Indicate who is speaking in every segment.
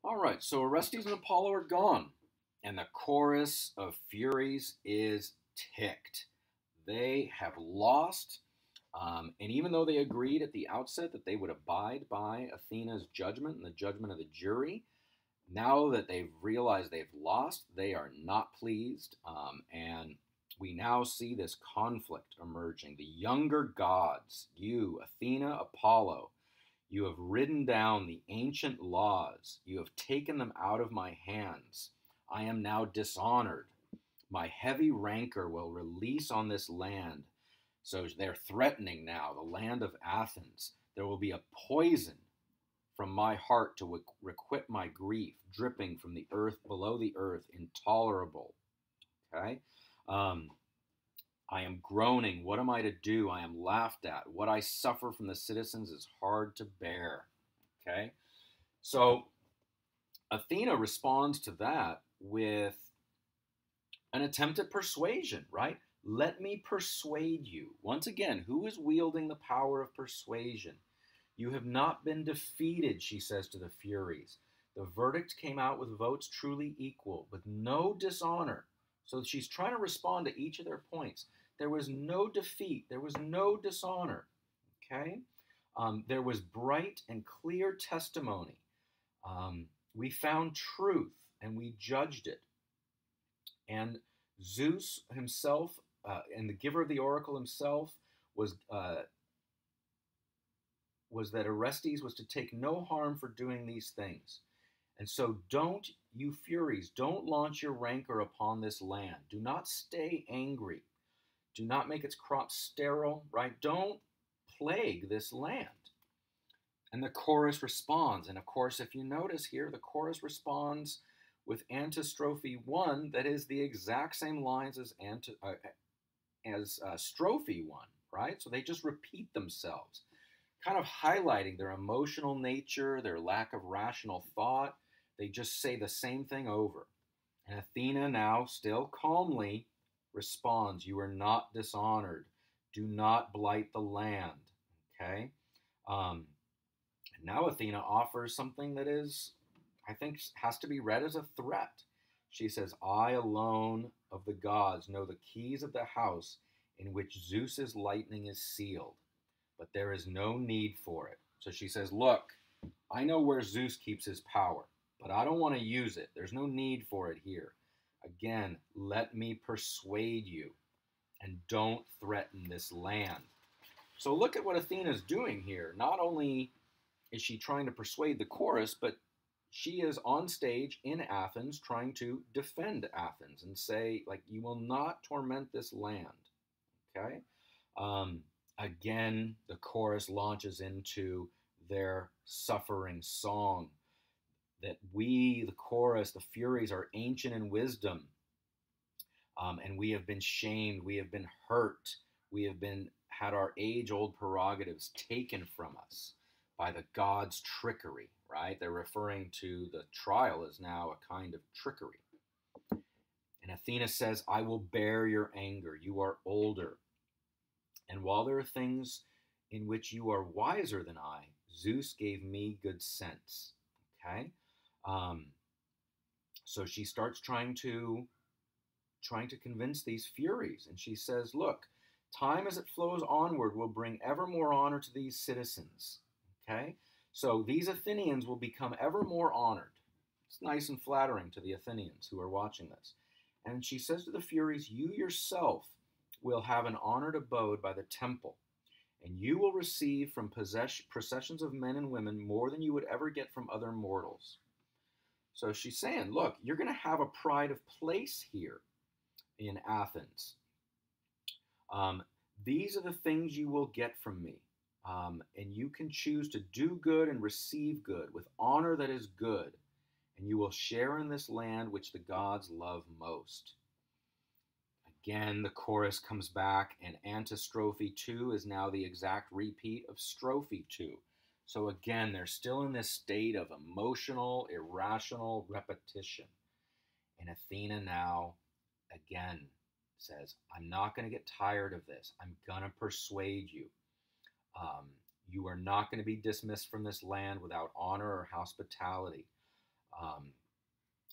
Speaker 1: All right, so Orestes and Apollo are gone, and the chorus of Furies is ticked. They have lost, and even though they agreed at the outset that they would abide by Athena's judgment and the judgment of the jury, now that they've realized they've lost, they are not pleased, and we now see this conflict emerging. The younger gods, you, Athena, Apollo, you have ridden down the ancient laws. You have taken them out of my hands. I am now dishonored. My heavy rancor will release on this land. So they're threatening now the land of Athens. There will be a poison from my heart to requite my grief, dripping from the earth below the earth, intolerable. Okay? I am groaning. What am I to do? I am laughed at. What I suffer from the citizens is hard to bear. Okay? So Athena responds to that with an attempt at persuasion, right? Let me persuade you. Once again, who is wielding the power of persuasion? You have not been defeated, she says to the Furies. The verdict came out with votes truly equal, with no dishonor. So she's trying to respond to each of their points. There was no defeat. There was no dishonor. Okay? There was bright and clear testimony. We found truth and we judged it. And Zeus himself and the giver of the oracle himself was that Orestes was to take no harm for doing these things. And so don't, you Furies, don't launch your rancor upon this land. Do not stay angry. Do not make its crops sterile, right? Don't plague this land. And the chorus responds. And of course, if you notice here, the chorus responds with antistrophe 1 that is the exact same lines as strophe 1, right? So they just repeat themselves, kind of highlighting their emotional nature, their lack of rational thought. They just say the same thing over. And Athena now, still calmly, responds, you are not dishonored. Do not blight the land. Okay? And now Athena offers something that is, I think, has to be read as a threat. She says, I alone of the gods know the keys of the house in which Zeus's lightning is sealed, but there is no need for it. So she says, look, I know where Zeus keeps his power, but I don't want to use it. There's no need for it here. Again, let me persuade you and don't threaten this land. So look at what Athena's doing here. Not only is she trying to persuade the chorus, but she is on stage in Athens trying to defend Athens and say, like, you will not torment this land. Okay? Again, the chorus launches into their suffering song. That we, the chorus, the Furies, are ancient in wisdom. And we have been shamed. We have been hurt. We have had our age-old prerogatives taken from us by the gods' trickery, right? They're referring to the trial as now a kind of trickery. And Athena says, I will bear your anger. You are older. And while there are things in which you are wiser than I, Zeus gave me good sense. Okay? So she starts trying to convince these Furies. And she says, look, time as it flows onward will bring ever more honor to these citizens. Okay? So these Athenians will become ever more honored. It's nice and flattering to the Athenians who are watching this. And she says to the Furies, you yourself will have an honored abode by the temple, and you will receive from processions of men and women more than you would ever get from other mortals. So she's saying, look, you're going to have a pride of place here in Athens. These are the things you will get from me. And you can choose to do good and receive good with honor that is good. And you will share in this land which the gods love most. Again, the chorus comes back, and antistrophe 2 is now the exact repeat of strophe 2. So again, they're still in this state of emotional, irrational repetition. And Athena now, again, says, I'm not going to get tired of this. I'm going to persuade you. You are not going to be dismissed from this land without honor or hospitality. Um,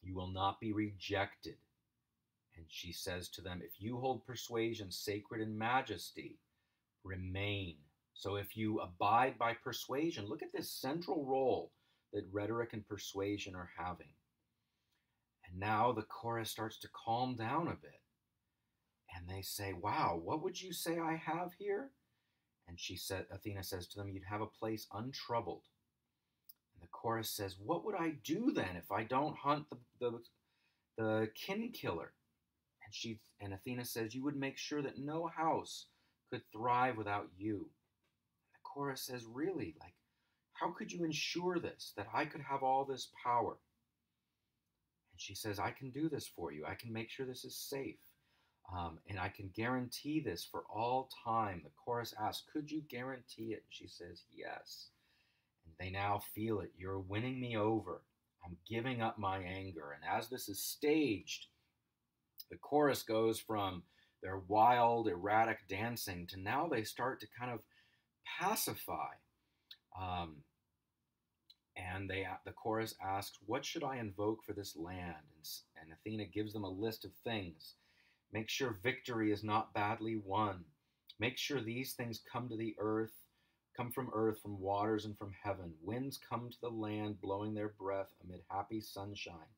Speaker 1: you will not be rejected. And she says to them, if you hold persuasion sacred in majesty, remain. So if you abide by persuasion, look at this central role that rhetoric and persuasion are having. And now the chorus starts to calm down a bit. And they say, wow, what would you say I have here? And Athena says to them, you'd have a place untroubled. And the chorus says, what would I do then if I don't hunt the kin killer? And Athena says, you would make sure that no house could thrive without you. And the chorus says, really? Like, how could you ensure this, that I could have all this power? And she says, I can do this for you. I can make sure this is safe. And I can guarantee this for all time. The chorus asks, could you guarantee it? And she says, yes. And they now feel it. You're winning me over. I'm giving up my anger. And as this is staged, the chorus goes from their wild, erratic dancing to now they start to kind of pacify. And the chorus asks, what should I invoke for this land? And Athena gives them a list of things. Make sure victory is not badly won. Make sure these things come to the earth, come from earth, from waters, and from heaven. Winds come to the land, blowing their breath amid happy sunshine,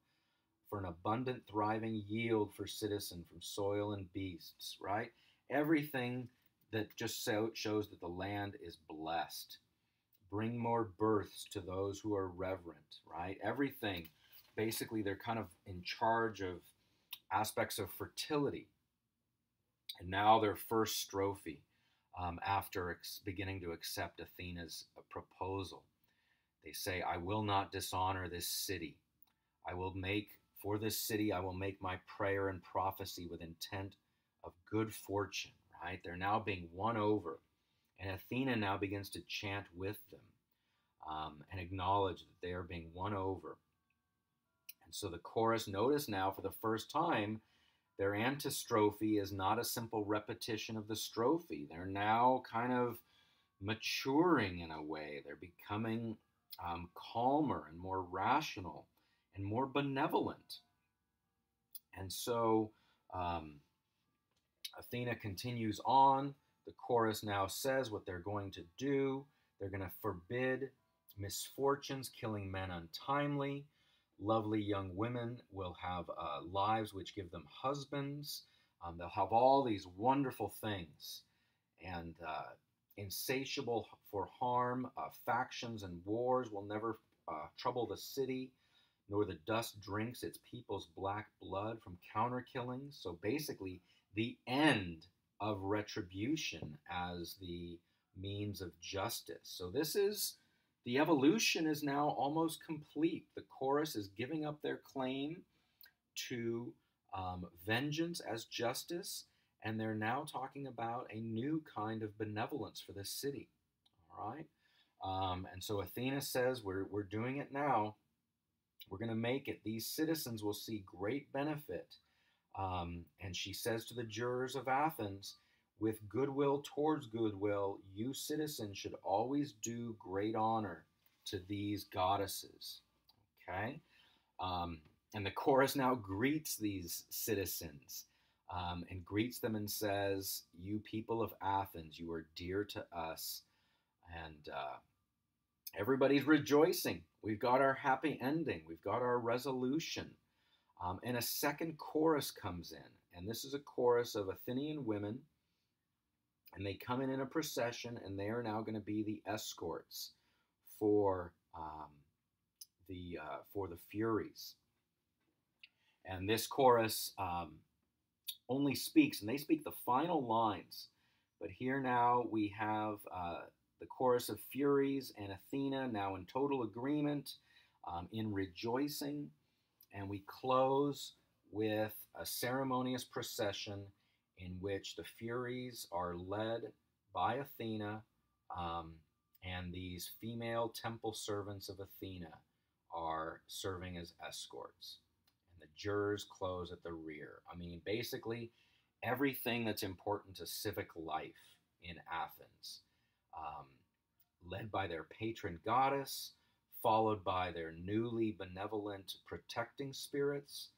Speaker 1: for an abundant, thriving yield for citizen from soil and beasts, right? Everything that just shows that the land is blessed. Bring more births to those who are reverent, right? Everything. Basically, they're kind of in charge of aspects of fertility. And now their first strophe, after beginning to accept Athena's proposal. They say, I will not dishonor this city. For this city, I will make my prayer and prophecy with intent of good fortune, right? They're now being won over. And Athena now begins to chant with them and acknowledge that they are being won over. And so the chorus, notice now for the first time, their antistrophe is not a simple repetition of the strophe. They're now kind of maturing in a way. They're becoming calmer and more rational and more benevolent. And so Athena continues on. The chorus now says what they're going to do. They're going to forbid misfortunes, killing men untimely. Lovely young women will have lives which give them husbands. They'll have all these wonderful things. And insatiable for harm, factions and wars will never trouble the city, nor the dust drinks its people's black blood from counter killings. So basically, the end of retribution as the means of justice. So the evolution is now almost complete. The chorus is giving up their claim to vengeance as justice, and they're now talking about a new kind of benevolence for the city. All right? And so Athena says, we're doing it now. We're going to make it. These citizens will see great benefit. And she says to the jurors of Athens, with goodwill towards goodwill, you citizens should always do great honor to these goddesses. Okay? And the chorus now greets these citizens and greets them and says, you people of Athens, you are dear to us. And everybody's rejoicing. We've got our happy ending. We've got our resolution. And a second chorus comes in. And this is a chorus of Athenian women. And they come in a procession, and they are now going to be the escorts for the Furies. And this chorus only speaks, and they speak the final lines. But here now we have the chorus of Furies and Athena now in total agreement, in rejoicing. And we close with a ceremonious procession in which the Furies are led by Athena, and these female temple servants of Athena are serving as escorts. And the jurors close at the rear. I mean, basically, everything that's important to civic life in Athens, led by their patron goddess, followed by their newly benevolent protecting spirits,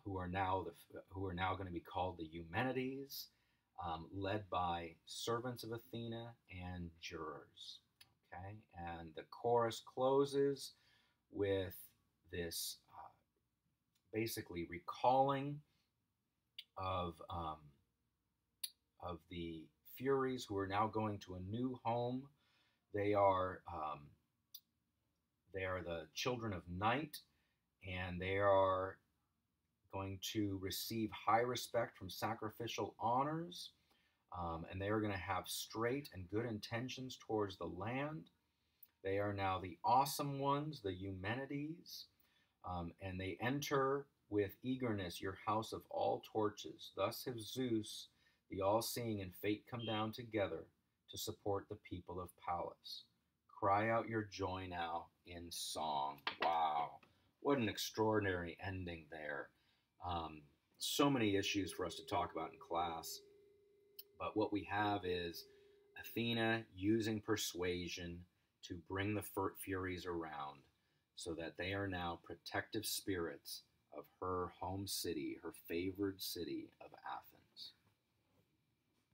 Speaker 1: who are now going to be called the Eumenides, led by servants of Athena and jurors. Okay, and the chorus closes with this basically recalling of the Furies, who are now going to a new home. They are the children of night, and they are going to receive high respect from sacrificial honors, and they are going to have straight and good intentions towards the land. They are now the awesome ones, the Eumenides, and they enter with eagerness your house of all torches. Thus have Zeus, the all-seeing, and fate come down together to support the people of Pallas. Cry out your joy now in song. Wow, what an extraordinary ending there. So many issues for us to talk about in class, but what we have is Athena using persuasion to bring the Furies around so that they are now protective spirits of her home city, her favored city of Athens.